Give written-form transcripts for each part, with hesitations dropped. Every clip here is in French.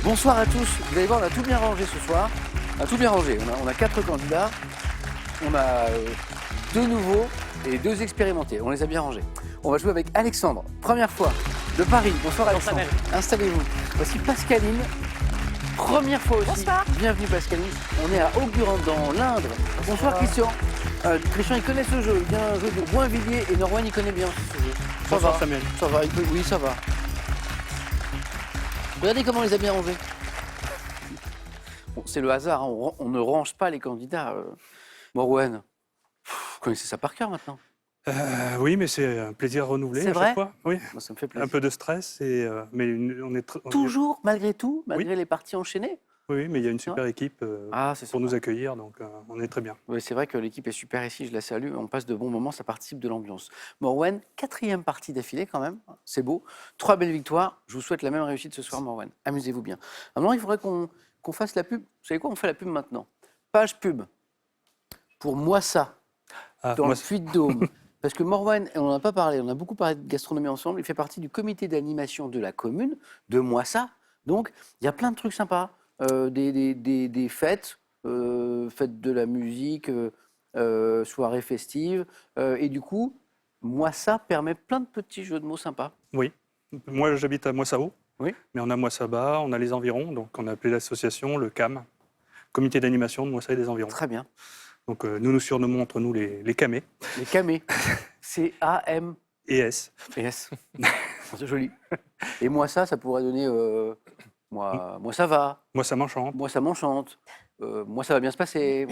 Bonsoir à tous. Vous allez voir, on a tout bien rangé ce soir. On a tout bien rangé. On a 4 candidats. On a 2 nouveaux et 2 expérimentés. On les a bien rangés. On va jouer avec Alexandre. Première fois de Paris. Bonsoir Alexandre. Installez-vous. Voici Pascaline. Première fois aussi. Bonsoir. Bienvenue Pascaline. On est à Augurande dans l'Indre. Bonsoir Christian. Christian, il connaît ce jeu. Il vient un jeu de Boinvilliers et Norwan, il connaît bien ce jeu. Bonsoir Samuel. Ça va, oui, ça va. Regardez comment on les a bien rangés. Bon, c'est le hasard, hein. On ne range pas les candidats. Morwen, vous connaissez ça par cœur maintenant. Oui, mais c'est un plaisir renouvelé C'est à vrai chaque fois. Oui. Moi, ça me fait plaisir. Un peu de stress, mais on est Toujours, malgré tout, malgré les parties enchaînées. Oui, mais il y a une super équipe C'est pour nous accueillir, donc on est très bien. Oui, c'est vrai que l'équipe est super ici, je la salue. On passe de bons moments, ça participe de l'ambiance. Morwen, 4e partie d'affilée quand même, c'est beau. 3 belles victoires. Je vous souhaite la même réussite ce soir, Morwen. Amusez-vous bien. Maintenant, il faudrait qu'on fasse la pub. Vous savez quoi, on fait la pub maintenant. Page pub pour Moissa, dans le Puy-de-Dôme. Parce que Morwen, on n'en a pas parlé, on a beaucoup parlé de gastronomie ensemble, il fait partie du comité d'animation de la commune, de Moissa. Donc, il y a plein de trucs sympas. Des fêtes, fêtes de la musique, soirées festives. Et du coup, Moissa permet plein de petits jeux de mots sympas. Oui. Moi, j'habite à Moissao, Oui. mais on a Moissaba, on a les environs, donc on a appelé l'association le CAM, Comité d'animation de Moissa et des environs. Très bien. Donc nous nous surnommons entre nous les Camés. Les camés. C-A-M. Et S. Et S. C'est joli. Et Moissa, ça pourrait donner... moi, ça va. Moi, ça m'enchante. Moi, ça m'enchante. Moi, ça va bien se passer.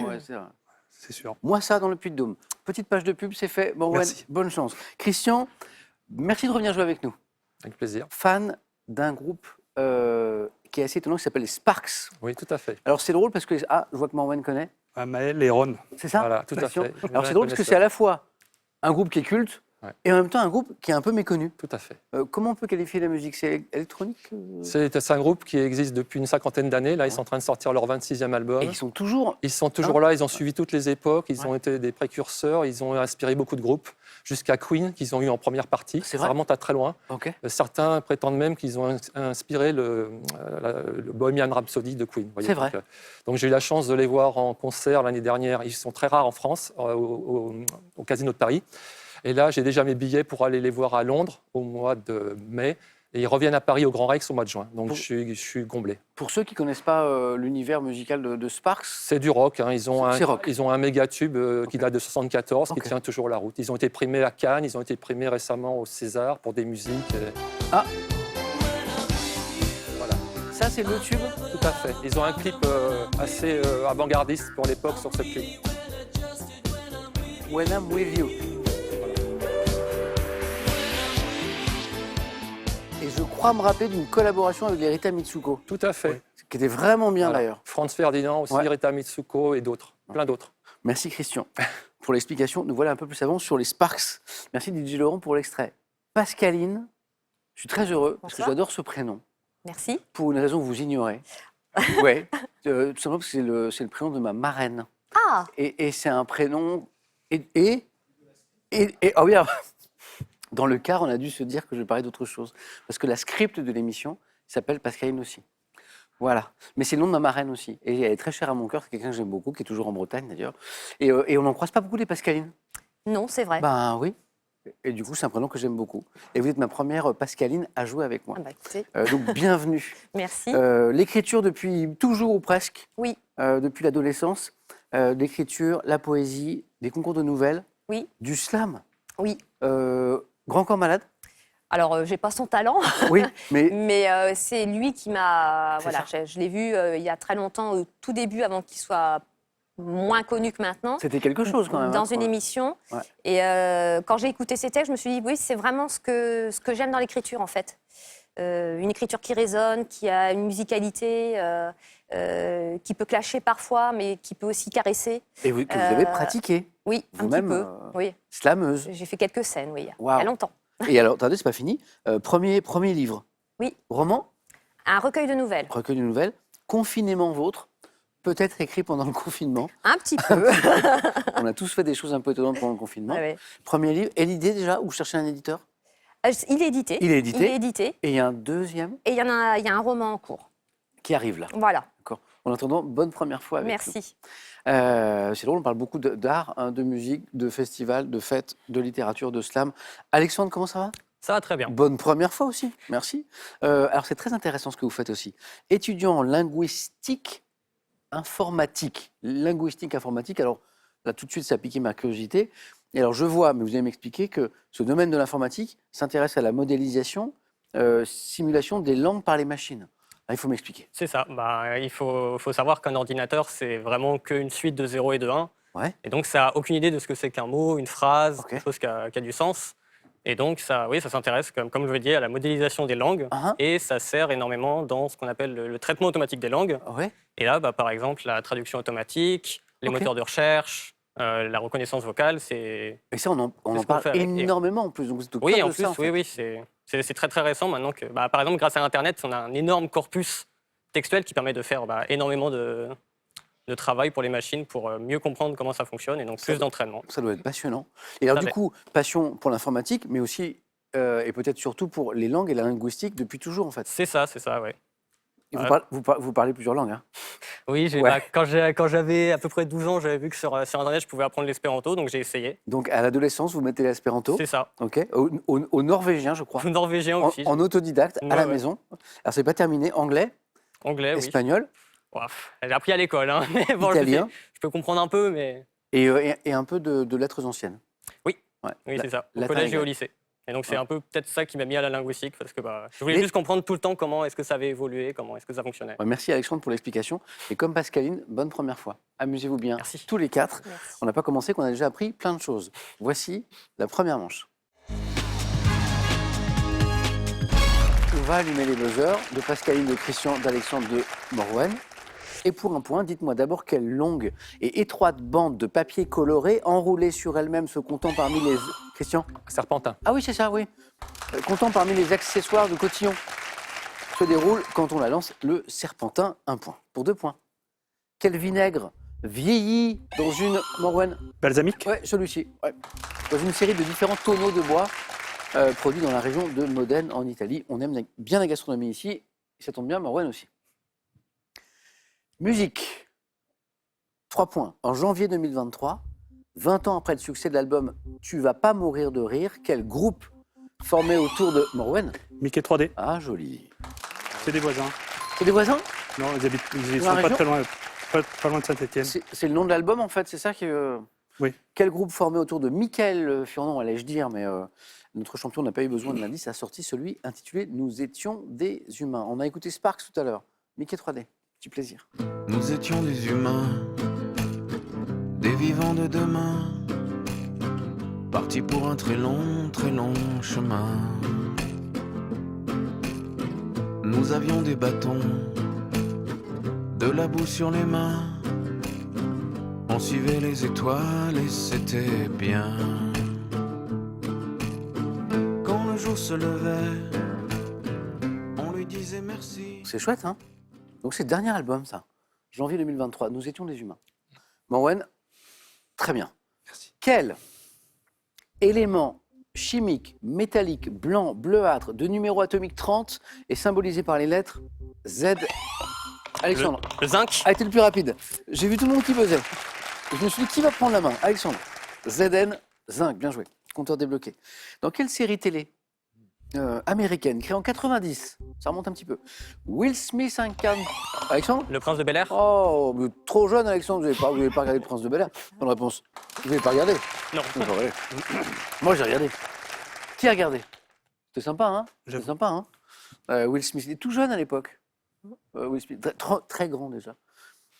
C'est sûr. Moi, ça dans le Puy-de-Dôme. Petite page de pub, c'est fait. Bon, Merci. bonne chance. Christian, merci de revenir jouer avec nous. Avec plaisir. Fan d'un groupe qui est assez étonnant, qui s'appelle les Sparks. Oui, tout à fait. Alors, c'est drôle parce que... Ah, je vois que Morwen connaît. Maël et Ron. C'est ça? Voilà, tout à Christian. fait. Alors, c'est drôle parce que c'est à la fois un groupe qui est culte et en même temps un groupe qui est un peu méconnu. Tout à fait. Comment on peut qualifier la musique? C'est électronique C'est un groupe qui existe depuis une 50aine d'années. Là, ils sont en train de sortir leur 26e album. Et ils sont toujours... Ils sont toujours là, ils ont suivi toutes les époques, ils ont été des précurseurs, ils ont inspiré beaucoup de groupes, jusqu'à Queen, qu'ils ont eu en première partie. C'est Ça vrai remonte à très loin. Ok. Certains prétendent même qu'ils ont inspiré le Bohemian Rhapsody de Queen. C'est vrai. Donc j'ai eu la chance de les voir en concert l'année dernière. Ils sont très rares en France, au Casino de Paris. Et là, j'ai déjà mes billets pour aller les voir à Londres au mois de mai. Et ils reviennent à Paris au Grand Rex au mois de juin. Donc je suis comblé. Pour ceux qui ne connaissent pas l'univers musical de Sparks, C'est du rock. Hein. Ils ont un méga tube qui date de 74, qui tient toujours la route. Ils ont été primés à Cannes, ils ont été primés récemment au César pour des musiques. Ah. Voilà. Ça, c'est le tube. Tout à fait. Ils ont un clip assez avant-gardiste pour l'époque sur ce clip. When I'm with you. Et je crois me rappeler d'une collaboration avec les Rita Mitsuko, Tout à fait. qui était vraiment bien Voilà. d'ailleurs. Franz Ferdinand aussi, Rita Mitsuko et d'autres. Plein d'autres. Merci Christian pour l'explication. Nous voilà un peu plus avant sur les Sparks. Merci DJ Laurent pour l'extrait. Pascaline, je suis très heureux parce que Bonsoir. j'adore ce prénom. Merci. Pour une raison que vous ignorez. Oui, tout simplement parce que c'est le prénom de ma marraine. Ah, Et c'est un prénom... Ah oui, alors, dans le car, on a dû se dire que je parlais d'autre chose. Parce que la script de l'émission s'appelle Pascaline aussi. Voilà. Mais c'est le nom de ma marraine aussi. Et elle est très chère à mon cœur. C'est quelqu'un que j'aime beaucoup, qui est toujours en Bretagne d'ailleurs. Et on n'en croise pas beaucoup des Pascalines. non, c'est vrai. Ben oui. Et du coup, c'est un prénom que j'aime beaucoup. Et vous êtes ma première Pascaline à jouer avec moi. Ah bah, écoutez, Donc bienvenue. merci. L'écriture depuis toujours ou presque, Oui, depuis l'adolescence. L'écriture, la poésie, des concours de nouvelles, oui, du slam. oui. Grand Corps Malade. Alors, j'ai pas son talent, Oui, mais mais c'est lui qui m'a... C'est Voilà, je l'ai vu il y a très longtemps, au tout début, avant qu'il soit moins connu que maintenant. c'était quelque chose quand même. Dans hein. une émission. Ouais. Et quand j'ai écouté ses textes, je me suis dit, oui, c'est vraiment ce que j'aime dans l'écriture, en fait. Une écriture qui résonne, qui a une musicalité, qui peut clasher parfois, mais qui peut aussi caresser. Et que vous avez pratiqué. Oui, un petit Vous-même, peu. Oui. Slameuse. J'ai fait quelques scènes, oui, il y Waouh. a longtemps. Et alors, attendez, c'est pas fini. Premier livre. Oui. Roman, Un recueil de nouvelles. recueil de nouvelles, confinement vôtre, peut-être écrit pendant le confinement. Un petit peu. On a tous fait des choses un peu étonnantes pendant le confinement. Ouais, ouais. Premier livre, et l'idée déjà, ou chercher un éditeur? Il est édité. Il est édité. Il est édité. Et il y a un deuxième Et il y a un roman en cours. qui arrive là. Voilà, D'accord. En attendant, bonne première fois avec nous. merci. C'est drôle, on parle beaucoup d'art, hein, de musique, de festivals, de fêtes, de littérature, de slam. Alexandre, comment ça va? Ça va très bien. Bonne première fois aussi, merci. Alors c'est très intéressant ce que vous faites aussi. Étudiant en linguistique informatique. Linguistique informatique, alors là tout de suite ça a piqué ma curiosité. Et alors je vois, mais vous allez m'expliquer que ce domaine de l'informatique s'intéresse à la modélisation, simulation des langues par les machines. Là, il faut m'expliquer. C'est ça. Il faut savoir qu'un ordinateur, c'est vraiment qu'une suite de 0 et de 1. Ouais. Et donc, ça n'a aucune idée de ce que c'est qu'un mot, une phrase, Ok. quelque chose qui a du sens. Et donc, ça s'intéresse, comme je l'ai dit, à la modélisation des langues. Ah, Et ça sert énormément dans ce qu'on appelle le traitement automatique des langues. ouais. Et là, par exemple, la traduction automatique, les Ok. moteurs de recherche, la reconnaissance vocale, c'est... Et ça, on en ce qu'on parle fait avec. énormément en plus. Donc, c'est au Oui, cœur en de plus, ça, en fait. oui, c'est très très récent maintenant que, par exemple, grâce à Internet, on a un énorme corpus textuel qui permet de faire énormément de travail pour les machines pour mieux comprendre comment ça fonctionne et donc plus d'entraînement. Ça doit être passionnant. Et alors, Ça du l'est. coup, passion pour l'informatique, mais aussi, et peut-être surtout pour les langues et la linguistique depuis toujours, en fait. C'est ça, oui. Et Ouais. vous parlez plusieurs langues, hein. Oui, Ouais. quand j'avais à peu près 12 ans, j'avais vu que sur Internet, je pouvais apprendre l'espéranto, donc j'ai essayé. Donc, à l'adolescence, vous mettez l'espéranto, C'est ça. ok, au norvégien, je crois, Norvégien en, aussi. en autodidacte, à Ouais, la ouais. maison. Alors, c'est pas terminé. Anglais, Anglais, oui. espagnol, Ouah, j'ai appris à l'école, hein. Mais bon, italien je peux comprendre un peu, mais et un peu de lettres anciennes. Oui. Ouais. oui, c'est ça. Au latin collège et et au grec. lycée. Et donc, c'est Ouais. un peu peut-être ça qui m'a mis à la linguistique, parce que je voulais Mais- juste comprendre tout le temps comment est-ce que ça avait évolué, comment est-ce que ça fonctionnait. Ouais, merci Alexandre pour l'explication. Et comme Pascaline, bonne première fois. Amusez-vous bien. Merci. Tous les quatre. Merci. On n'a pas commencé qu'on a déjà appris plein de choses. Voici la première manche. On va allumer les buzzers de Pascaline, de Christian, d'Alexandre, de Morwen. Et pour un point, dites-moi d'abord quelle longue et étroite bande de papier coloré enroulée sur elle-même se comptant parmi les... Christian? Serpentin. Ah oui, c'est ça, oui. Comptant parmi les accessoires de cotillon se déroule quand on la lance le serpentin. Un point. Pour 2 points. Quel vinaigre vieillit dans une... Morwen? Balsamique. Ouais, celui-ci. Ouais. Dans une série de différents tonneaux de bois produits dans la région de Modène, en Italie. On aime bien la gastronomie ici. Et ça tombe bien, Morwen aussi. Musique. 3 points. En janvier 2023, 20 ans après le succès de l'album Tu vas pas mourir de rire, quel groupe formé autour de Morwen? Mickey 3D. Ah, joli. C'est des voisins. C'est des voisins? Non, ils Dans la sont pas région très loin, pas loin de Saint-Étienne. C'est le nom de l'album en fait, c'est ça qui. Oui. Quel groupe formé autour de Michael Furnon, allais-je dire, mais notre champion n'a pas eu besoin de l'indice, a sorti celui intitulé Nous étions des humains. On a écouté Sparks tout à l'heure. Mickey 3D, petit plaisir. Nous étions des humains, des vivants de demain, partis pour un très long chemin. Nous avions des bâtons, de la boue sur les mains, on suivait les étoiles et c'était bien. Quand le jour se levait, on lui disait merci. C'est chouette, hein? Donc c'est le dernier album, ça. Janvier 2023, Nous étions des humains. Morwen, très bien. Merci. Quel élément chimique, métallique, blanc, bleuâtre, de numéro atomique 30 est symbolisé par les lettres Z? Alexandre, Le zinc, a été le plus rapide. J'ai vu tout le monde qui buzzait. Je me suis dit, qui va prendre la main? Alexandre. ZN, zinc, bien joué. Compteur débloqué. Dans quelle série télé américaine, créée en 90, ça remonte un petit peu, Will Smith incarne... Alexandre? le prince de Bel-Air. Oh, vous êtes trop jeune, Alexandre, vous n'avez pas regardé Le Prince de Bel-Air? Bonne réponse. Vous n'avez pas regardé? Non. Vous avez pas regardé. Moi, j'ai regardé. Qui a regardé? C'était sympa, hein? C'était J'avoue. sympa, hein? Will Smith, il est tout jeune à l'époque. Will Smith, très grand déjà.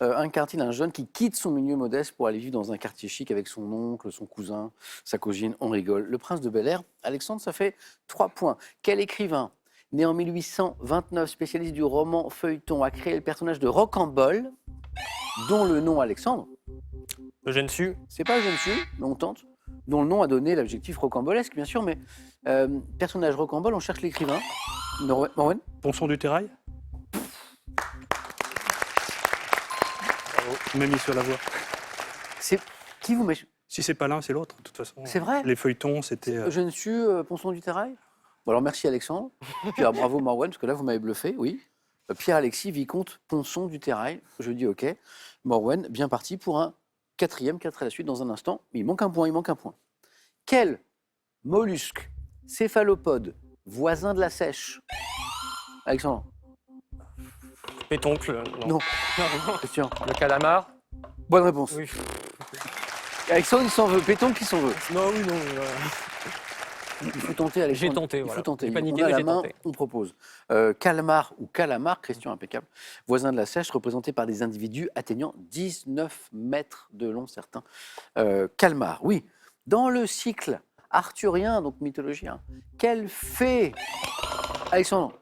Incarne-t-il un jeune qui quitte son milieu modeste pour aller vivre dans un quartier chic avec son oncle, son cousin, sa cousine, on rigole. Le Prince de Bel-Air, Alexandre, ça fait 3 points. Quel écrivain, né en 1829, spécialiste du roman feuilleton, a créé le personnage de Rocambole, dont le nom Alexandre, Eugène Sue, c'est pas je ne suis, mais on tente, dont le nom a donné l'adjectif rocambolesque, bien sûr, mais personnage Rocambole, on cherche l'écrivain. Morwen? Ponson du Terrail. Même mis sur la voie. C'est qui vous met? Si c'est pas l'un, c'est l'autre, de toute façon. C'est vrai? Les feuilletons, c'était. Je ne suis Ponson du Terrail. Bon, alors merci Alexandre. Puis alors, bravo Morwen, parce que là vous m'avez bluffé, oui. Pierre-Alexis, vicomte Ponson du Terrail. Je dis OK. Morwen, bien parti pour un 4e, 4 à la suite dans un instant. Mais il manque un point, il manque un point. Quel mollusque, céphalopode, voisin de la sèche? Alexandre? Pétoncle. Non. Christian? Le calamar, Bonne réponse. Oui. Alexandre, il s'en veut. Péton qui s'en veut. Non, oui, non. Il faut tenter, Alexandre. J'ai tenté, Il voilà. faut tenter. J'ai paniqué, On a mais la j'ai main, tenté. on propose. Calmar ou calamar, Christian impeccable, voisin de la sèche, représenté par des individus atteignant 19 mètres de long, certains. Calmar, oui. Dans le cycle arthurien, donc mythologien, quelle fée, Alexandre?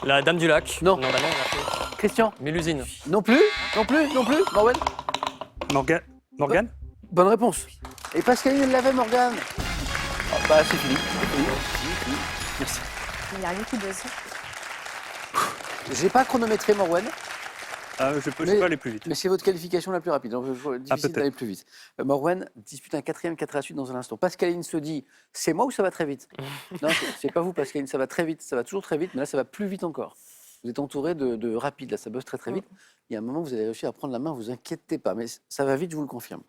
La Dame du Lac. Non. Bah non, on a fait- Christian? Mélusine, Non plus? Non plus? Non plus? Morwen? Morgane Bonne réponse. Et Pascaline, elle l'avait, Morgane. Ah, bah, c'est fini. C'est fini. Merci. Il n'y a rien qui buzz. J'ai pas chronométré Morwen, Je peux aller plus vite. mais c'est votre qualification la plus rapide. Donc, difficile peut-être. d'aller plus vite. Morwen dispute un 4e, 4 à la suite dans un instant. Pascaline se dit, c'est moi ou ça va très vite? Non, c'est pas vous, Pascaline. Ça va très vite. Ça va toujours très vite, mais là, ça va plus vite encore. Vous êtes entouré de rapides. Là, ça bosse très très vite. Il y a un moment, vous allez réussir à prendre la main. Vous inquiétez pas, mais ça va vite, je vous le confirme.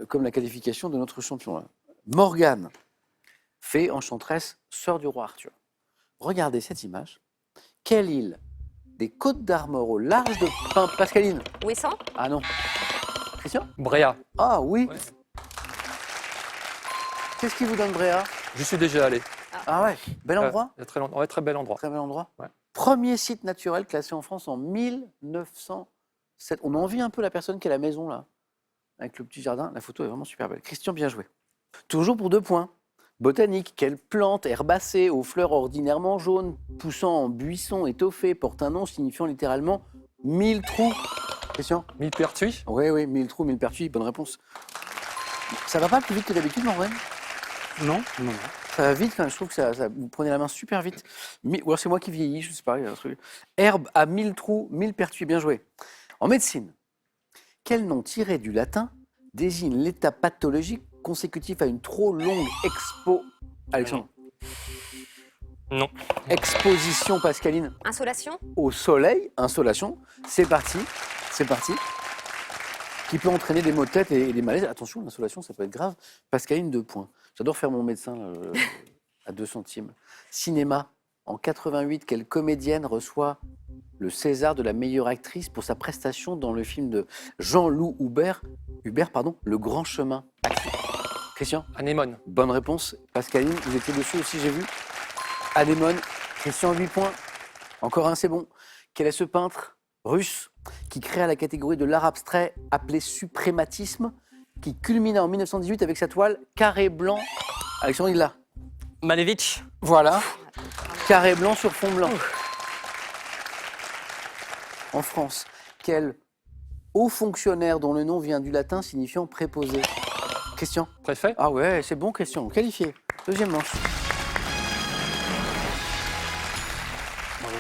Comme la qualification de notre champion. Là. Morgane, fée enchanteresse, sœur du roi Arthur. Regardez cette image. Quelle île des Côtes d'Armor au large de Pascaline? Ouessant? Ah non. Christian? Bréa. Ah oui. Ouais. Qu'est-ce qui vous donne Bréa? Je suis déjà allé. Ah ouais, bel endroit. Il y a très, ouais, très bel endroit. Très bel endroit. Ouais. Premier site naturel classé en France en 1907. On envie un peu la personne qui a la maison là, avec le petit jardin. La photo est vraiment super belle. Christian, bien joué. Toujours pour 2 points. Botanique, quelle plante herbacée aux fleurs ordinairement jaunes, poussant en buisson étoffé, porte un nom signifiant littéralement 1000 trous. Christian? Millepertuis, Oui, oui, 1000 trous, 1000 pertuis, bonne réponse. Ça va pas plus vite que d'habitude, Morwen? Non, non. Ça va vite quand même, je trouve que vous prenez la main super vite. Ou alors c'est moi qui vieillis, je sais pas, il y a un truc. Herbe à 1000 trous, 1000 pertuis, bien joué. En médecine, quel nom tiré du latin désigne l'état pathologique consécutif à une trop longue Alexandre? Non. Exposition, Pascaline, Insolation? au soleil, insolation, c'est parti, c'est parti. Qui peut entraîner des maux de tête et des malaises. Attention, l'insolation, ça peut être grave. Pascaline, 2 points. J'adore faire mon médecin là, à 2 centimes. Cinéma, en 88, quelle comédienne reçoit le César de la meilleure actrice pour sa prestation dans le film de Jean-Loup Hubert, Le Grand Chemin. Christian? anémone. Bonne réponse. Pascaline, vous étiez dessus aussi, j'ai vu. Anémone. Christian, 8 points. Encore un, c'est bon. Quel est ce peintre russe qui créa la catégorie de l'art abstrait appelé suprématisme, qui culmina en 1918 avec sa toile Carré blanc? Alexandre, il l'a. Malevich. Voilà. Carré blanc sur fond blanc. En France, quel haut fonctionnaire dont le nom vient du latin signifiant préposé? Christian? Préfet, Ah ouais, c'est bon, Christian. Qualifié. Deuxième manche. Bravo.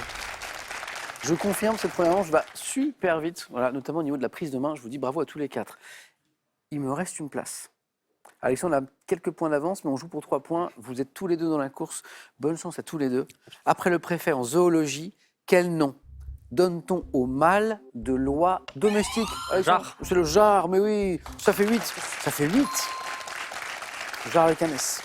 Je confirme, cette première manche va super vite, voilà, notamment au niveau de la prise de main. Je vous dis bravo à tous les 4. Il me reste une place. Alexandre a quelques points d'avance, mais on joue pour 3 points. Vous êtes tous les deux dans la course. Bonne chance à tous les deux. Après le préfet en zoologie, quel nom donne-t-on au mâle de loi domestique? Alexandre, Jar. c'est le jar, mais oui, ça fait 8. Ça fait 8. Jar avec un S.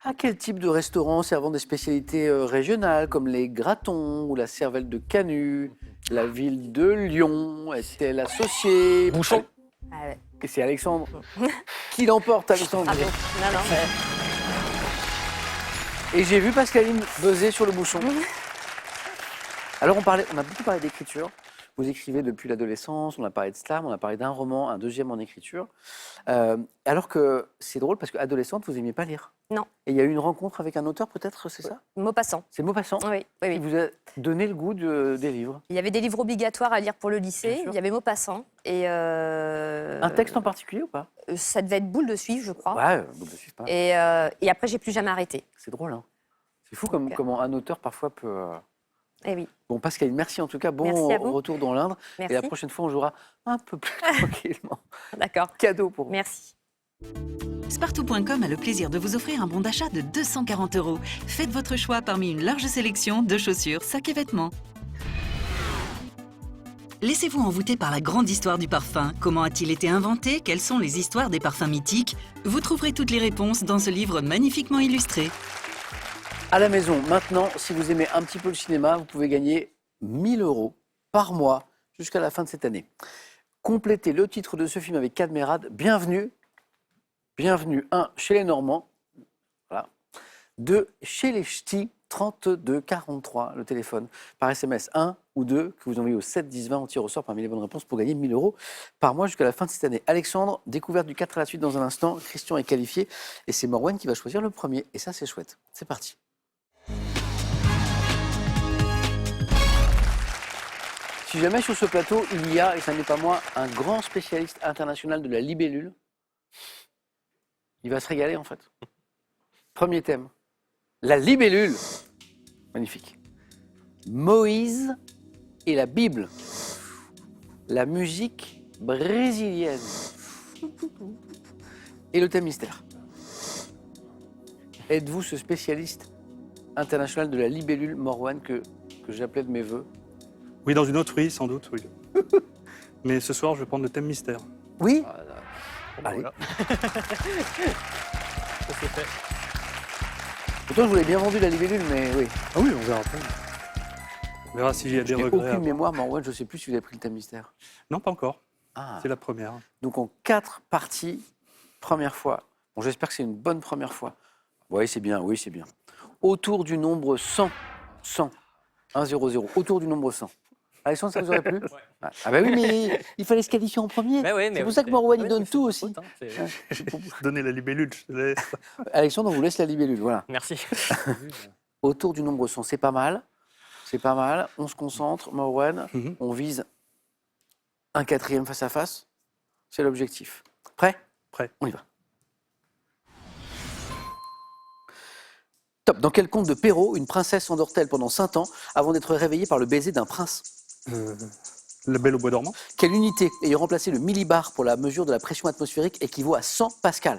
À quel type de restaurant servant des spécialités régionales comme les gratons ou la cervelle de Canut, la ville de Lyon est-elle associée? bouchon, Ah ouais. Et c'est Alexandre qui l'emporte, Alexandre. Bravo. Non, non, mais Et j'ai vu Pascaline buzzer sur le bouchon. Alors on a beaucoup parlé d'écriture. Vous écrivez depuis l'adolescence, on a parlé de slam, on a parlé d'un roman, un deuxième en écriture. Alors que c'est drôle parce qu'adolescente, vous n'aimiez pas lire. Non. Et il y a eu une rencontre avec un auteur peut-être, c'est ça? Maupassant. C'est Maupassant Oui, oui, qui oui. vous a donné le goût des livres. Il y avait des livres obligatoires à lire pour le Bien lycée. sûr. Il y avait Maupassant. Et Un texte en particulier ou pas? ça devait être Boule de Suif, je crois. Ouais, bon, je suis pas. Et après, j'ai plus jamais arrêté. C'est drôle, hein. C'est fou comment un auteur parfois peut... Eh oui. Bon, Pascaline, merci en tout cas. Bon Merci à vous. retour dans l'Indre. Merci. Et la prochaine fois, on jouera un peu plus tranquillement. D'accord. Cadeau pour vous. Merci. Spartou.com a le plaisir de vous offrir un bon d'achat de 240 €. Faites votre choix parmi une large sélection de chaussures, sacs et vêtements. Laissez-vous envoûter par la grande histoire du parfum. Comment a-t-il été inventé? Quelles sont les histoires des parfums mythiques? Vous trouverez toutes les réponses dans ce livre magnifiquement illustré. À la maison, maintenant, si vous aimez un petit peu le cinéma, vous pouvez gagner 1 000 € par mois jusqu'à la fin de cette année. Complétez le titre de ce film avec Cadmerade. Bienvenue. Bienvenue, 1, chez les Normands. Voilà. 2, chez les Ch'tis, 32 43, le téléphone. Par SMS 1 ou 2, que vous envoyez au 7 10 20, on tire au sort parmi les bonnes réponses pour gagner 1 000 € par mois jusqu'à la fin de cette année. Alexandre, découverte du 4 à la suite dans un instant. Christian est qualifié et c'est Morwen qui va choisir le premier. Et ça, c'est chouette. C'est parti. Si jamais sur ce plateau, il y a, et ça n'est pas moi, un grand spécialiste international de la libellule, il va se régaler en fait. Premier thème, la libellule. Magnifique. Moïse et la Bible. La musique brésilienne. Et le thème mystère. Êtes-vous ce spécialiste international de la libellule, Morwen, que j'appelais de mes voeux? Oui, dans une autre, oui, sans doute, oui. Mais ce soir, je vais prendre le thème mystère. Oui. Bon, Allez. voilà. Ça, c'est fait. Pourtant, je vous l'ai bien vendu la libellule, mais oui. Ah oui, on verra après. On verra s'il y a des Je n'ai regrets. aucune à avoir. mémoire, Morwen, je ne sais plus si vous avez pris le thème mystère. Non, pas encore. Ah. C'est la première. Donc en 4 parties, première fois. Bon, j'espère que c'est une bonne première fois. Oui, c'est bien, oui, c'est bien. Autour du nombre 100. 100. 1, 0, 0. Autour du nombre 100. Alexandre, ça vous aurait plu? Ah bah oui, mais il fallait se qualifier en premier. Mais oui, mais C'est pour ça que Morwen, il donne tout aussi. faute, hein, c'est- J'ai donné la libellule, je te laisse. Alexandre, on vous laisse la libellule, voilà. Merci. Autour du nombre 100, c'est pas mal. C'est pas mal. On se concentre, Morwen. Mhm. On vise un 4e face à face. C'est l'objectif. Prêt? Prêt. On y va. Top. Dans quel conte de Perrault, une princesse s'endort-elle pendant 5 ans avant d'être réveillée par le baiser d'un prince? La Belle au bois dormant. Quelle unité ayant remplacé le millibar pour la mesure de la pression atmosphérique équivaut à 100 pascal?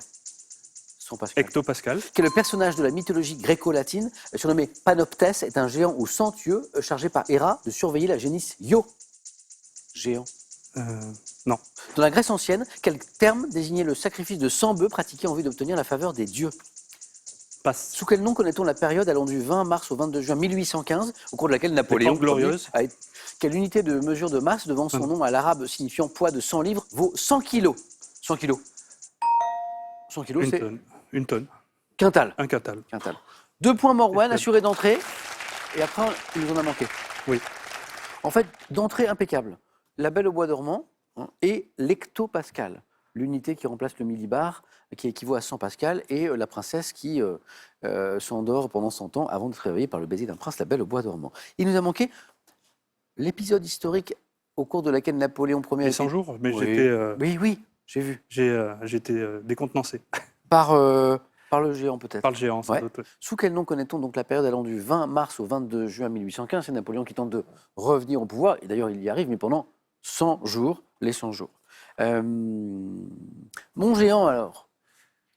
100 pascal. Hectopascal. Quel personnage de la mythologie gréco-latine, surnommé Panoptès, est un géant aux 100 yeux chargé par Héra de surveiller la génisse Io? Géant. Non. Dans la Grèce ancienne, quel terme désignait le sacrifice de 100 bœufs pratiqué en vue d'obtenir la faveur des dieux? Passe. Sous quel nom connaît-on la période allant du 20 mars au 22 juin 1815, au cours de laquelle Napoléon Trente Glorieuses. Ier a été- Quelle unité de mesure de masse devant son nom à l'arabe signifiant poids de 100 livres vaut 100 kilos? 100 kilos. 100 kilos, Une c'est tonne. Une tonne. quintal. Un quintal. Quintal. 2 points Morwen, assuré d'entrée. Et après, il nous en a manqué. Oui. En fait, d'entrée impeccable. La Belle au bois dormant et l'hectopascal, l'unité qui remplace le millibar, qui équivaut à 100 pascal, et la princesse qui s'endort pendant 100 ans avant d'être réveillée par le baiser d'un prince, la Belle au bois dormant. Il nous a manqué l'épisode historique au cours de laquelle Napoléon Ier a Les été- 100 jours, mais Oui. Oui, j'ai vu. j'ai été décontenancé Par le géant peut-être. par le géant, sans Ouais. doute. Sous quel nom connaît-on donc la période allant du 20 mars au 22 juin 1815? C'est Napoléon qui tente de revenir au pouvoir, et d'ailleurs il y arrive, mais pendant 100 jours, les 100 jours. Mon géant alors,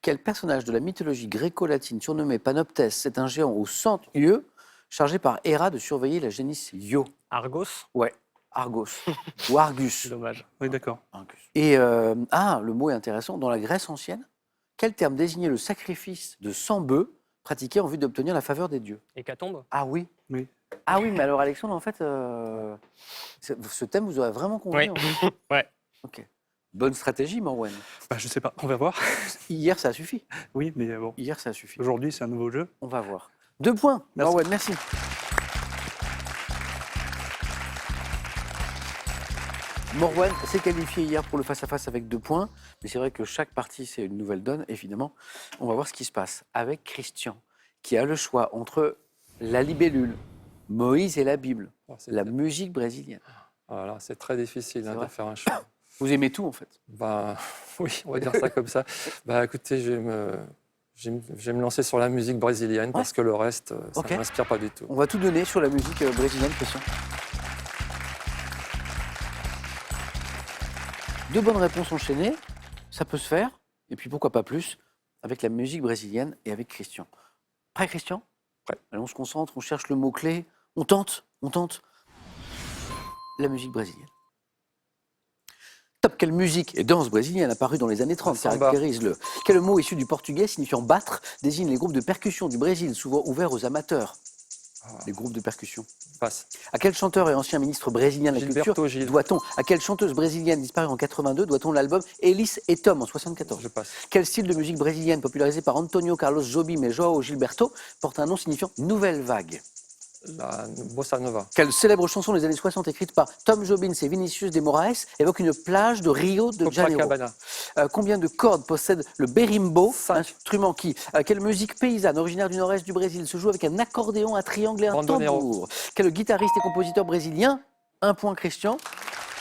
quel personnage de la mythologie gréco-latine surnommé Panoptès, c'est un géant aux 100 yeux, chargé par Héra de surveiller la génisse Io? Argos. Ouais, Argos, ou Argus. Dommage. Oui, d'accord. Et le mot est intéressant, dans la Grèce ancienne, quel terme désignait le sacrifice de 100 bœufs pratiqué en vue d'obtenir la faveur des dieux? Hécatombe. Ah oui. Oui. Ah oui, mais alors Alexandre, en fait, ce thème vous aurait vraiment convenu. Oui. en fait. Ouais. Ok. Bonne stratégie, Morwen. Bah, je sais pas, on va voir. Hier, ça a suffi. Oui, mais bon, Hier, ça a suffi. aujourd'hui, c'est un nouveau jeu. On va voir. 2 points, Merci. Morwen, merci. Morwen s'est qualifié hier pour le face-à-face avec 2 points, mais c'est vrai que chaque partie, c'est une nouvelle donne, évidemment. On va voir ce qui se passe avec Christian, qui a le choix entre la libellule, Moïse et la Bible, Oh, c'est la musique brésilienne. voilà, c'est très difficile C'est de vrai. faire un choix. Vous aimez tout, en fait. Bah, oui, on va dire ça comme ça. Bah, écoutez, je vais me lancer sur la musique brésilienne parce que le reste, ça Ok. ne m'inspire pas du tout. On va tout donner sur la musique brésilienne, Christian. 2 bonnes réponses enchaînées, ça peut se faire. Et puis pourquoi pas plus? avec la musique brésilienne et avec Christian. Prêt, Christian? Prêt. Allez, on se concentre, on cherche le mot-clé. On tente. La musique brésilienne. Top, quelle musique et danse brésilienne apparue dans les années 30 Samba. caractérise-le. Quel mot issu du portugais signifiant battre désigne les groupes de percussion du Brésil, souvent ouverts aux amateurs? Les groupes de percussion. Passe. À quel chanteur et ancien ministre brésilien de la Gilberto culture Gil. doit-on, à quelle chanteuse brésilienne disparue en 82 doit-on l'album Elis et Tom en 74? Je passe. Quel style de musique brésilienne popularisé par Antonio Carlos Jobim et João Gilberto porte un nom signifiant nouvelle vague? La bossa nova. Quelle célèbre chanson des années 60 écrite par Tom Jobim et Vinicius de Moraes évoque une plage de Rio de Janeiro? Copacabana. Combien de cordes possède le berimbau, 5. instrument qui, quelle musique paysanne originaire du nord-est du Brésil se joue avec un accordéon, un triangle et un Bandonero. tambour? Quel guitariste et compositeur brésilien, un point Christian,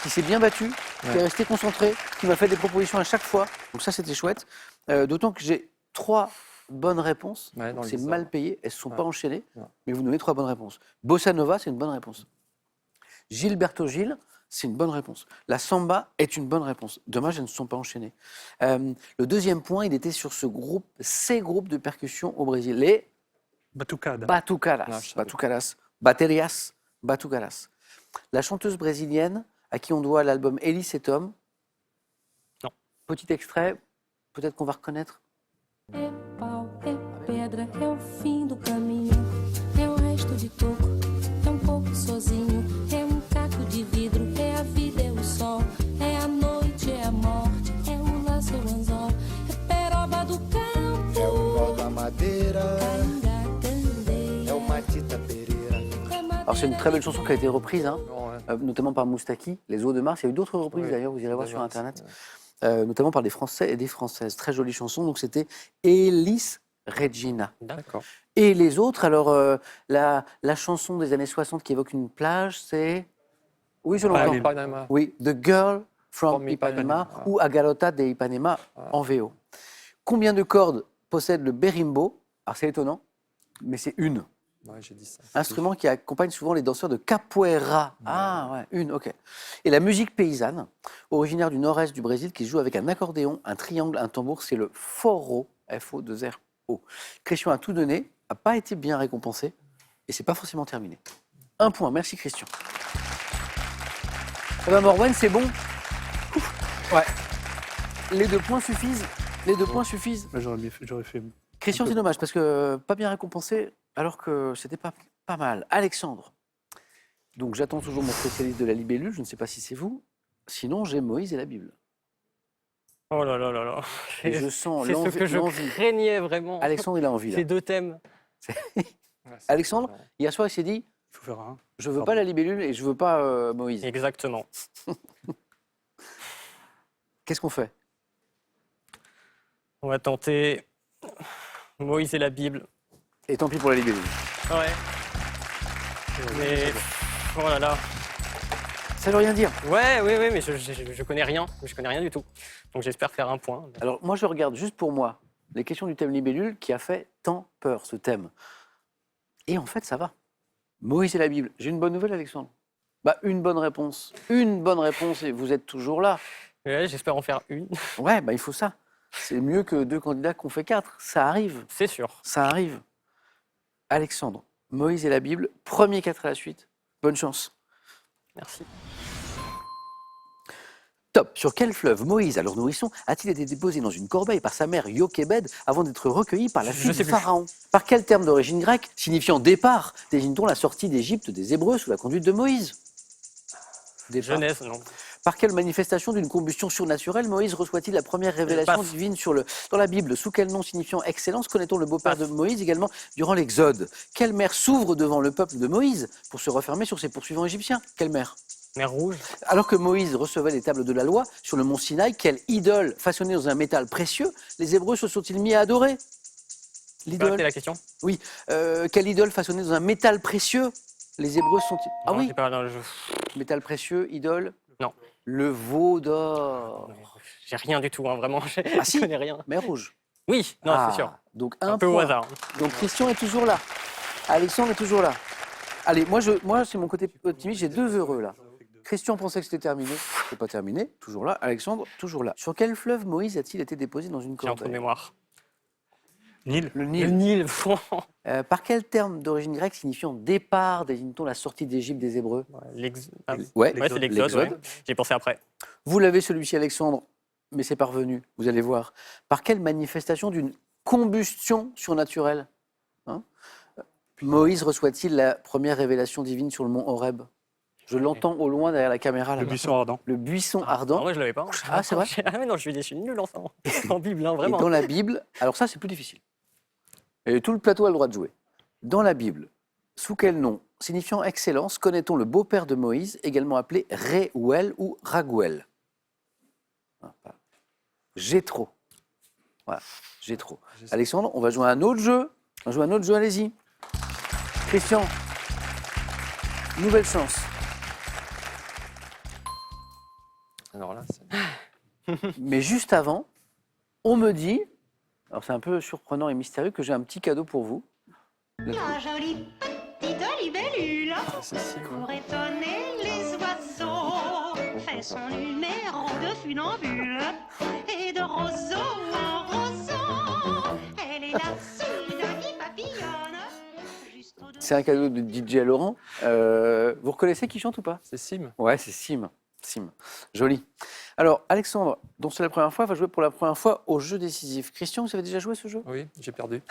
qui s'est bien battu, qui est resté concentré, qui m'a fait des propositions à chaque fois. Donc ça, c'était chouette. D'autant que j'ai 3 bonnes réponses. Ouais, dans Donc le c'est désordre. mal payé, elles ne se sont Ouais. pas enchaînées, Non. mais vous donnez 3 bonnes réponses. Bossa Nova, c'est une bonne réponse. Gilberto Gil, c'est une bonne réponse. La samba est une bonne réponse. Dommage, elles ne se sont pas enchaînées. Le deuxième point, il était sur ces groupes de percussion au Brésil. Les Batucada. batucadas, Non, je savais. batucadas, baterias, batucadas. La chanteuse brésilienne à qui on doit l'album Elis et Tom. Non. Petit extrait, peut-être qu'on va reconnaître. É pau, é pedra, é o fim do caminho. É o resto de toco, é pouco sozinho. É caco de vidro, é a vida, é o sol. É a noite, é a morte, é o laço, é o anzol. É peroba do campo, É o nó da madeira, Cangacandeia. é o Matita Pereira. Alors c'est une très belle chanson qui a été reprise, hein, Non, ouais. notamment par Moustaki, Les Eaux de Mars. Il y a eu d'autres reprises Oui, d'ailleurs, vous irez voir de sur Mars, Internet. ouais. Notamment par des Français et des Françaises. Très jolie chanson. Donc c'était Elis Regina. D'accord. Et les autres, alors la chanson des années 60 qui évoque une plage, c'est... Oui, je l'entends. Panama. Oui, The Girl from From Ipanema Ipanema. ou A Garota de Ipanema en VO. Combien de cordes possède le berimbo? Alors c'est étonnant, mais c'est une. Ouais, j'ai dit ça. Instrument qui accompagne souvent les danseurs de capoeira. Ah ouais, une, ok. Et la musique paysanne, originaire du nord-est du Brésil, qui se joue avec un accordéon, un triangle, un tambour, c'est le forró, F-O-2-R-O. Christian a tout donné, n'a pas été bien récompensé, et c'est pas forcément terminé. 1 point, merci Christian. Eh ben Morwen, c'est bon. Ouf. Ouais. Les 2 points suffisent. Les 2 points suffisent. Là, j'aurais fait. Christian, c'est dommage parce que pas bien récompensé alors que c'était pas mal. Alexandre. Donc j'attends toujours mon spécialiste de la libellule, je ne sais pas si c'est vous. Sinon, j'ai Moïse et la Bible. Oh là là là là. Et je sens C'est ce que je l'envie. craignais vraiment. Alexandre, il a envie là. Ces 2 thèmes. Ouais, c'est Alexandre, marrant. hier soir, il s'est dit, Il faut faire un. je veux pas la libellule et je veux pas Moïse. Exactement. Qu'est-ce qu'on fait? On va tenter Moïse et la Bible. Et tant pis pour la libellule. Ouais. Mais oh là là. Ça veut rien dire. Ouais, oui, oui, mais je connais rien. Je connais rien du tout. Donc j'espère faire un point. Alors moi, je regarde juste pour moi les questions du thème libellule qui a fait tant peur, ce thème. Et en fait, ça va. Moïse et la Bible. J'ai une bonne nouvelle, Alexandre. Bah, une bonne réponse. Une bonne réponse et vous êtes toujours là. Ouais, j'espère en faire une. Ouais, bah, il faut ça. C'est mieux que 2 candidats qu'on fait 4. Ça arrive. C'est sûr. Ça arrive. Alexandre, Moïse et la Bible, premier 4 à la suite. Bonne chance. Merci. Top. Sur quel fleuve Moïse, alors nourrisson, a-t-il été déposé dans une corbeille par sa mère Jochébed avant d'être recueilli par la Je fille sais du plus. pharaon? Par quel terme d'origine grecque, signifiant départ, désigne-t-on la sortie d'Égypte des Hébreux sous la conduite de Moïse? Départ. Genèse, non. Par quelle manifestation d'une combustion surnaturelle Moïse reçoit-il la première révélation Paf. divine dans la Bible? Sous quel nom signifiant excellence connaît-on le beau-père de Moïse également durant l'Exode? Quelle mer s'ouvre devant le peuple de Moïse pour se refermer sur ses poursuivants égyptiens? Quelle mer? Mer Rouge. Alors que Moïse recevait les tables de la loi sur le mont Sinaï, quelle idole façonnée dans un métal précieux les Hébreux se sont-ils mis à adorer? Tu peux répéter L'idole? la question? Oui. Quelle idole façonnée dans un métal précieux les Hébreux sont-ils... Ah Non, oui, j'ai pas- non, je- métal précieux, idole? Non. Le veau d'or. J'ai rien du tout, hein, vraiment. Ah si, Je connais rien. mer rouge. Oui, non, Ah, c'est sûr. Donc Un un peu au point. hasard. Donc Christian est toujours là. Alexandre est toujours là. Allez, moi c'est mon côté optimiste, j'ai 2 heureux là. Christian pensait que c'était terminé, c'est pas terminé, toujours là. Alexandre, toujours là. Sur quel fleuve Moïse a-t-il été déposé dans une J'ai un trou de corbeille? mémoire. Nil. Le Le Nil. Nil. Par quel terme d'origine grecque signifiant départ désigne-t-on la sortie d'Égypte des Hébreux? Ouais, c'est l'Exode. l'Exode. Ouais. J'ai pensé après. Vous l'avez celui-ci, Alexandre, mais c'est parvenu, vous allez voir. Par quelle manifestation d'une combustion surnaturelle, hein, Moïse reçoit-il la première révélation divine sur le mont Horeb? Je l'entends au loin derrière la caméra. Le là-bas. buisson ardent. Le buisson Ah, ardent. moi, je l'avais pas. Ah, c'est vrai? Ah mais non, je suis nul en Bible, hein, Et vraiment. dans la Bible, alors ça c'est plus difficile. Et tout le plateau a le droit de jouer. Dans la Bible, sous quel nom, signifiant excellence, connaît-on le beau-père de Moïse, également appelé Réouel ou Raguel? Jéthro. Voilà, Jéthro. Alexandre, on va jouer à un autre jeu. On va jouer à un autre jeu, allez-y. Christian, nouvelle chance. Alors là, c'est- Mais juste avant, on me dit, alors c'est un peu surprenant et mystérieux, que j'ai un petit cadeau pour vous. La jolie petite libellule c'est si, ouais. pour étonner les oiseaux fait son numéro de funambule et de roseau en roseau. Elle est là-dessus d'un qui papillonne juste au-dessus. C'est un cadeau de DJ Laurent. Vous reconnaissez qui chante ou pas? C'est Sim. Ouais, c'est Sim. Sim. Joli. Alors, Alexandre, dont c'est la première fois, va jouer pour la première fois au jeu décisif. Christian, vous avez déjà joué à ce jeu? Oui, j'ai perdu.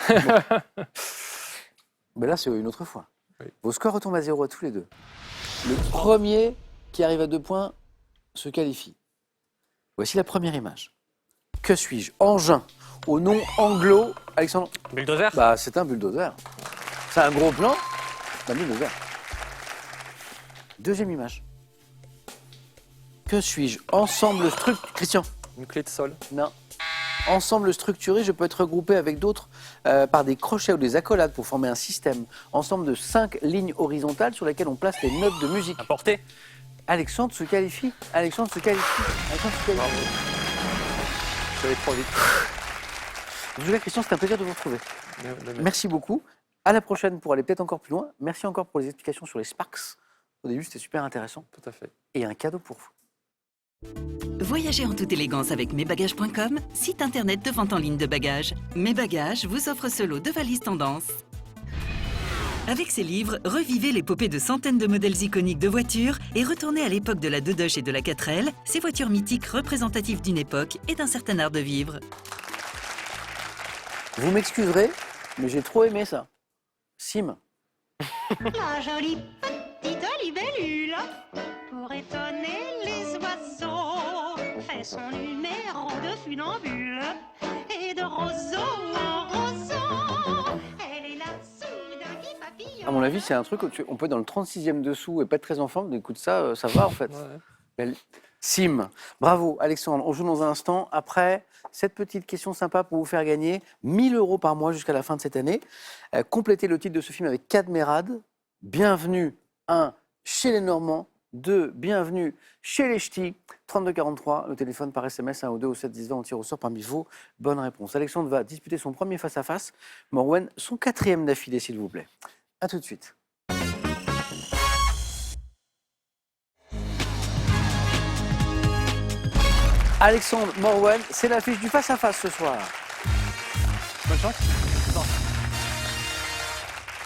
Mais là, c'est une autre fois. Oui. Vos scores retombent à 0 à tous les deux. Le premier qui arrive à 2 points se qualifie. Voici la première image. Que suis-je? Engin. Au nom anglo. Alexandre, Bulldozer. bah, c'est un bulldozer. C'est un gros plan d'un bulldozer. Deuxième image. Que suis-je? Ensemble structuré. Christian. Une clé de sol. Non. Ensemble structuré, je peux être regroupé avec d'autres par des crochets ou des accolades pour former un système. Ensemble de 5 lignes horizontales sur lesquelles on place les notes de musique. À portée. Alexandre se qualifie. Alexandre se qualifie. Alexandre se qualifie. Je suis allé trop vite. En tout cas, Christian, c'était un plaisir de vous retrouver. Le- Merci beaucoup. À la prochaine pour aller peut-être encore plus loin. Merci encore pour les explications sur les Sparks. Au début, c'était super intéressant. Tout à fait. Et un cadeau pour vous. Voyagez en toute élégance avec mesbagages.com, site internet de vente en ligne de bagages. Mes Bagages vous offre ce lot de valises tendance. Avec ses livres, revivez l'épopée de centaines de modèles iconiques de voitures et retournez à l'époque de la Dodoche et de la 4L, ces voitures mythiques représentatives d'une époque et d'un certain art de vivre. Vous m'excuserez, mais j'ai trop aimé ça. Sim. La jolie petite libellule pour étonner les oiseaux fait son numéro de funambule et de roseau en roseau. Elle est là-dessus d'un qui papillonne. À mon avis, c'est un truc où on peut être dans le 36e dessous et pas être très en forme. Écoute, ça va en fait. Ouais. Belle. Sim. Bravo, Alexandre. On joue dans un instant. Après, cette petite question sympa pour vous faire gagner 1 000 € par mois jusqu'à la fin de cette année. Complétez le titre de ce film avec Cadmerade. Bienvenue, 1, chez les Normands. 2, bienvenue chez les Ch'tis. 3243, le téléphone par SMS 1 ou 2 au 7 10 20, on tire au sort parmi vos bonnes réponses. Alexandre va disputer son premier face-à-face. Morwen, son 4e d'affilée, s'il vous plaît. A tout de suite. Alexandre, Morwen, c'est l'affiche du face-à-face ce soir. Bonne chance.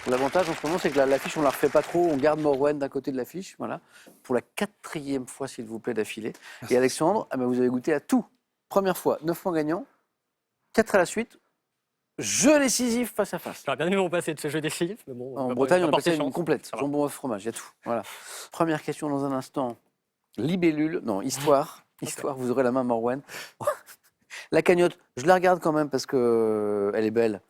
L'avantage en ce moment, c'est que l'affiche, on ne la refait pas trop. On garde Morwen d'un côté de l'affiche. Voilà. Pour la 4e fois, s'il vous plaît, d'affilée. Et Alexandre, vous avez goûté à tout. Première fois, 9 points gagnants. 4 à la suite. Jeu décisif face à face. J'aurais bien aimé me repasser de ce jeu décisif, mais bon. En pas- Bretagne, pas on appelle porter ça une chance. complète. Ça va. Jambon, œuf, fromage, il y a tout. Voilà. Première question dans un instant. Libellule, non, histoire. Histoire, vous aurez la main, Morwen. La cagnotte, je la regarde quand même parce qu'elle est belle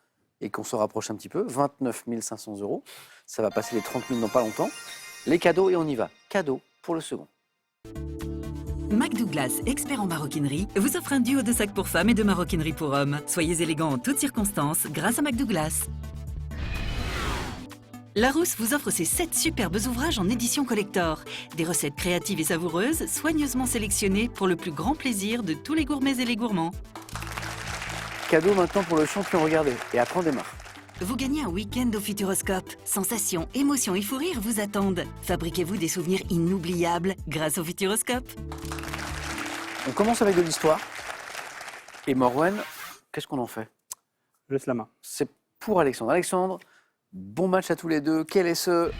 et qu'on se rapproche un petit peu. 29 500 €. Ça va passer les 30 000 dans pas longtemps. Les cadeaux et on y va. Cadeau pour le second. McDouglas, expert en maroquinerie, vous offre un duo de sacs pour femmes et de maroquinerie pour hommes. Soyez élégants en toutes circonstances grâce à McDouglas. Larousse vous offre ses 7 superbes ouvrages en édition collector. Des recettes créatives et savoureuses, soigneusement sélectionnées pour le plus grand plaisir de tous les gourmets et les gourmands. Cadeau maintenant pour le champion, regardez. Et après on démarre. Vous gagnez un week-end au Futuroscope. Sensations, émotions et fou rire vous attendent. Fabriquez-vous des souvenirs inoubliables grâce au Futuroscope. On commence avec de l'histoire. Et Morwen, qu'est-ce qu'on en fait? Je laisse la main. C'est pour Alexandre. Alexandre, bon match à tous les deux. Quel est ce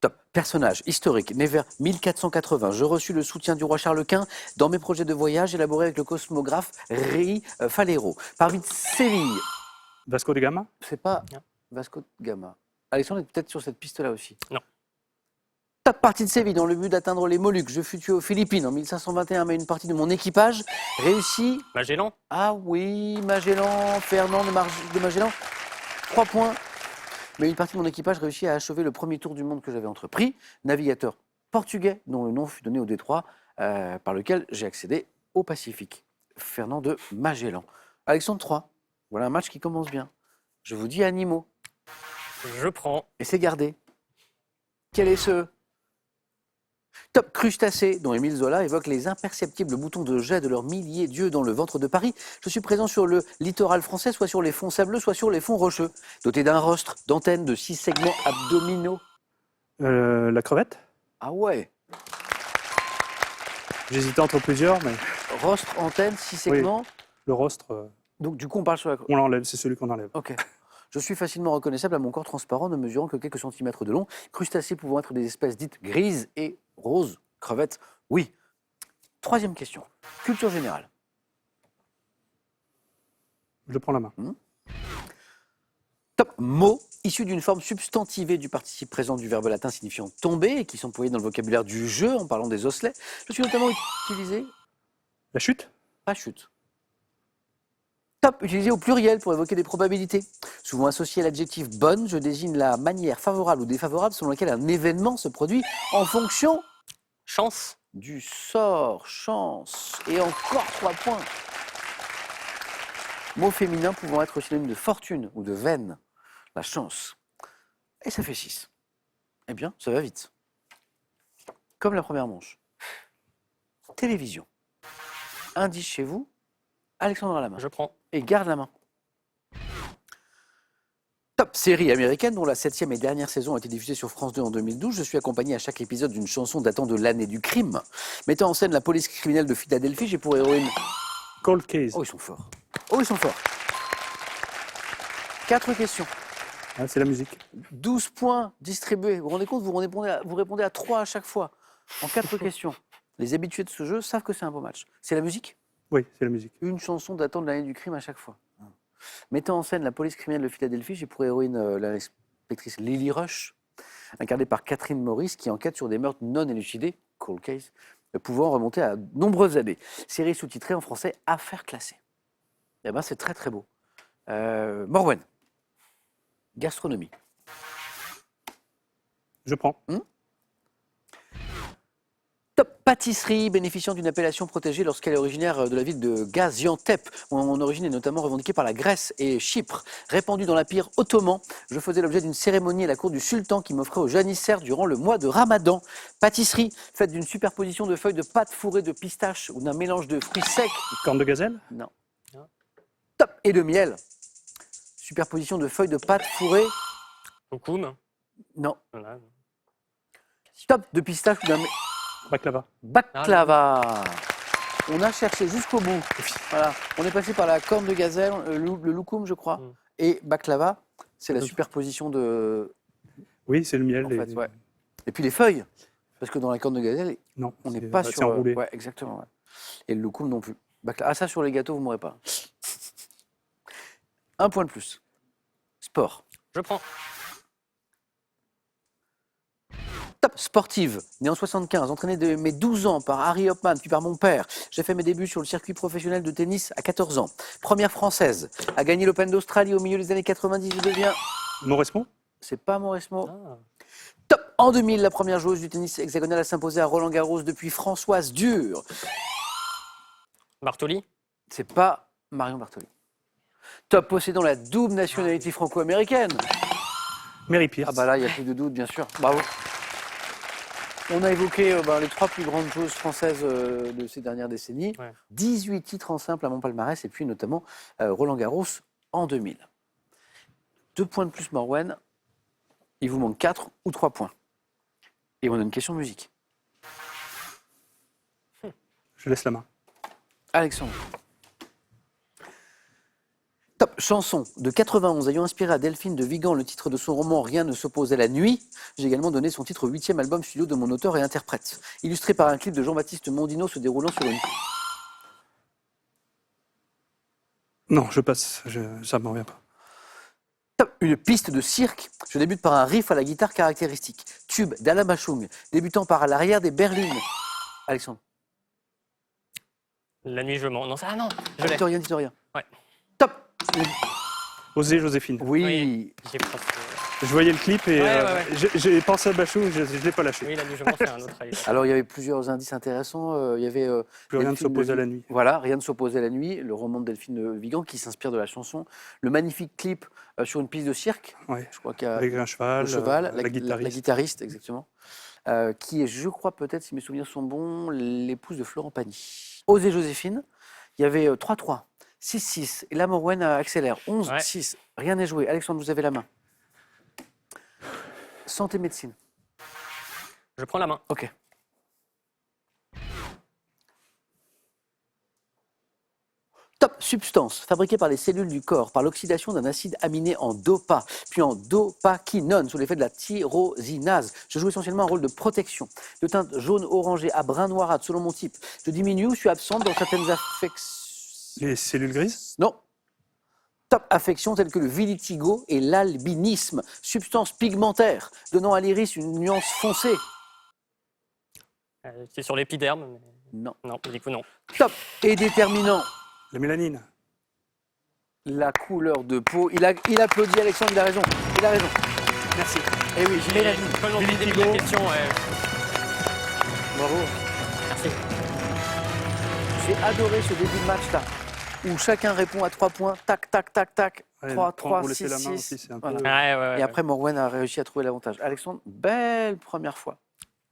top personnage historique né vers 1480? Je reçus le soutien du roi Charles Quint dans mes projets de voyage élaborés avec le cosmographe Rei Falero. Parmi de Séville, Vasco de Gama? c'est pas Non. Vasco de Gama. Alexandre est peut-être sur cette piste-là aussi. Non. Top partie de Séville dans le but d'atteindre les Moluques. Je fus tué aux Philippines en 1521, mais une partie de mon équipage réussit. Magellan? Ah oui, Magellan, Fernand de Magellan, 3 points. Mais une partie de mon équipage réussit à achever le premier tour du monde que j'avais entrepris. Navigateur portugais, dont le nom fut donné au détroit par lequel j'ai accédé au Pacifique. Fernand de Magellan. Alexandre 3. Voilà un match qui commence bien. Je vous dis animaux. Je prends. Et c'est gardé. Quel est ce top crustacé dont Émile Zola évoque les imperceptibles boutons de jet de leurs milliers d'yeux dans le ventre de Paris? Je suis présent sur le littoral français, soit sur les fonds sableux, soit sur les fonds rocheux, doté d'un rostre, d'antennes, de 6 segments abdominaux. La crevette? Ah ouais. J'hésitais entre plusieurs, mais Rostre, antenne, 6 segments. le rostre, Donc du coup on parle sur la... on l'enlève, c'est celui qu'on enlève. Ok. Je suis facilement reconnaissable à mon corps transparent, ne mesurant que quelques centimètres de long. Crustacés pouvant être des espèces dites grises et roses. Crevettes, oui. Troisième question. Culture générale. Je prends la main. Top mot issu d'une forme substantivée du participe présent du verbe latin signifiant tomber et qui sont employés dans le vocabulaire du jeu en parlant des osselets. Je suis notamment utilisé... La chute? Pas chute. Top, utilisé au pluriel pour évoquer des probabilités. Souvent associé à l'adjectif bonne, je désigne la manière favorable ou défavorable selon laquelle un événement se produit en fonction Chance? du sort, chance. Et encore 3 points. Mot féminin pouvant être synonyme de fortune ou de veine. La chance. Et ça fait 6. Eh bien, ça va vite. Comme la première manche. Télévision. Indice chez vous. Alexandre à la main. Je prends. Et garde la main. Top série américaine dont la 7e et dernière saison a été diffusée sur France 2 en 2012. Je suis accompagné à chaque épisode d'une chanson datant de l'année du crime. Mettant en scène la police criminelle de Philadelphie, j'ai pour héroïne... Cold case. Oh, ils sont forts. Oh, ils sont forts. 4 questions. Ah, c'est la musique. 12 points distribués. Vous vous rendez compte, vous répondez à 3 à chaque fois. En 4 questions. Les habitués de ce jeu savent que c'est un beau match. C'est la musique? Oui, c'est la musique. Une chanson datant de l'année du crime à chaque fois. Mettant en scène la police criminelle de Philadelphie, j'ai pour héroïne l'inspectrice Lily Rush, incarnée par Catherine Maurice, qui enquête sur des meurtres non élucidés, cold case, pouvant remonter à nombreuses années. Série sous-titrée en français Affaires classées. Eh ben, c'est très très beau. Morwen, gastronomie. Je prends. Top pâtisserie bénéficiant d'une appellation protégée lorsqu'elle est originaire de la ville de Gaziantep. Mon origine est notamment revendiquée par la Grèce et Chypre. Répandue dans l'Empire ottoman, je faisais l'objet d'une cérémonie à la cour du sultan qui m'offrait aux janissaires durant le mois de Ramadan. Pâtisserie faite d'une superposition de feuilles de pâte fourrées de pistache ou d'un mélange de fruits secs. Corne de gazelle? Non. Top et de miel. Superposition de feuilles de pâte fourrées. Kokoum? Non. Voilà. Top de pistache ou d'un... Baklava. Baklava. On a cherché jusqu'au bout. Voilà. On est passé par la corne de gazelle, le loukoum, je crois, et baklava. C'est la superposition de. Oui, c'est le miel. En fait, ouais. Et puis les feuilles, parce que dans la corne de gazelle, Non, on n'est c'est- pas c'est sur. enroulé. Ouais, exactement. Ouais. Et le loukoum non plus. Ah, ça sur les gâteaux, vous m'aurez pas. Un point de plus. Sport. Je prends. Top sportive, né en 75, entraîné de mes 12 ans par Harry Hopman, puis par mon père. J'ai fait mes débuts sur le circuit professionnel de tennis à 14 ans. Première française, a gagné l'Open d'Australie au milieu des années 90, je deviens... Mauresmo? C'est pas Mauresmo. Ah. Top en 2000, la première joueuse du tennis hexagonal à s'imposer à Roland-Garros depuis Françoise Dure. Bartoli? C'est pas Marion Bartoli. Top possédant la double nationalité franco-américaine. Mary Pierce. Ah bah là, il n'y a plus de doute, bien sûr. Bravo. On a évoqué les 3 plus grandes joueuses françaises de ces dernières décennies. Ouais. 18 titres en simple à mon palmarès et puis notamment Roland-Garros en 2000. 2 points de plus Morwen. Il vous manque 4 ou 3 points. Et on a une question musique. Je laisse la main. Alexandre. Top Chanson de 91 ayant inspiré à Delphine de Vigan le titre de son roman Rien ne s'oppose à la nuit. J'ai également donné son titre au 8e album studio de mon auteur et interprète. Illustré par un clip de Jean-Baptiste Mondino se déroulant sur une... Non, je passe. Ça ne me revient pas. Top. Une piste de cirque. Je débute par un riff à la guitare caractéristique. Tube d'Alain Bachung, débutant par à l'arrière des berlines. Alexandre. La nuit, je mens. Non, ça, non, je l'ai. Dites rien. Ouais. Top. Osez Joséphine. Oui. J'ai presque... Je voyais le clip et Ouais. j'ai pensé à Bachung, je ne l'ai pas lâché. Oui, la nuit, je mens, c'est un autre avis. Alors, il y avait plusieurs indices intéressants. Il y avait... Plus rien ne Delphine s'oppose de à la nuit. Voilà, Rien ne s'oppose à la nuit, le roman de Delphine Vigan qui s'inspire de la chanson. Le magnifique clip sur une piste de cirque. Ouais. Je crois qu'il y a Avec un cheval, le cheval, la guitariste. la guitariste, exactement. Qui est, je crois peut-être, si mes souvenirs sont bons, l'épouse de Florent Pagny. Osez Joséphine, il y avait 3-3, 6-6, et là Morwen accélère, 11-6, rien n'est joué. Alexandre, vous avez la main. Santé médecine. Je prends la main. Ok. Top. Substance fabriquée par les cellules du corps par l'oxydation d'un acide aminé en dopa, puis en dopaquinone sous l'effet de la tyrosinase. Je joue essentiellement un rôle de protection. De teinte jaune orangé à brun noirâtre selon mon type. Je diminue ou suis absente dans certaines affections. Les cellules grises. Non. Top. Affections telles que le vitiligo et l'albinisme. Substance pigmentaire donnant à l'iris une nuance foncée. C'est sur l'épiderme. Mais... Non. Non, du coup, non. Top. Et déterminant. La mélanine. La couleur de peau. Il applaudit Alexandre, il a raison. Il a raison. Merci. Eh oui, j'ai la vie. Quand on début de la question, Bravo. merci. J'ai adoré ce début de match là, où chacun répond à 3 points, tac, tac, tac, tac, Ouais, 3, prends- 3, vous laissez 6, la main 6. aussi, c'est un peu- Voilà. Ouais. Et après, Morwen a réussi à trouver l'avantage. Alexandre, belle première fois.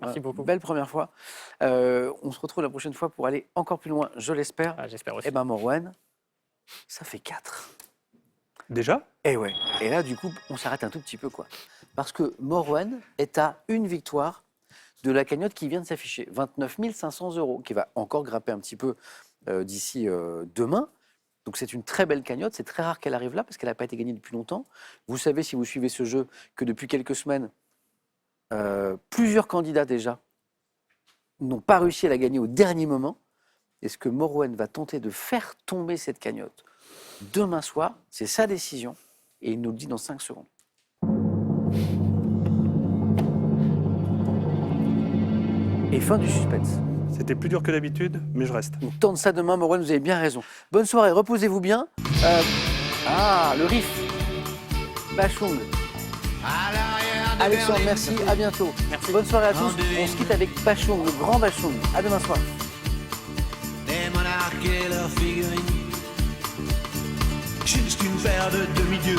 Merci beaucoup. Belle première fois. On se retrouve la prochaine fois pour aller encore plus loin, je l'espère. Ah, j'espère aussi. Eh ben Morwen, ça fait 4. Déjà? Et ouais. Et là, du coup, on s'arrête un tout petit peu, quoi. Parce que Morwen est à une victoire de la cagnotte qui vient de s'afficher. 29 500 €, qui va encore grimper un petit peu d'ici demain. Donc c'est une très belle cagnotte. C'est très rare qu'elle arrive là parce qu'elle n'a pas été gagnée depuis longtemps. Vous savez, si vous suivez ce jeu, que depuis quelques semaines, plusieurs candidats déjà n'ont pas réussi à la gagner au dernier moment. Est-ce que Morwen va tenter de faire tomber cette cagnotte demain soir? C'est sa décision et il nous le dit dans 5 secondes. Et fin du suspense. C'était plus dur que d'habitude, mais je reste. On tente ça demain, Morwen, vous avez bien raison. Bonne soirée, reposez-vous bien. Le riff. Bachung. Alexandre, merci, à bientôt. Merci. Bonne soirée à tous. On se quitte avec Bachung, le grand Bachung. À demain soir. Des monarques et leurs figurines, juste une paire de demi-dieux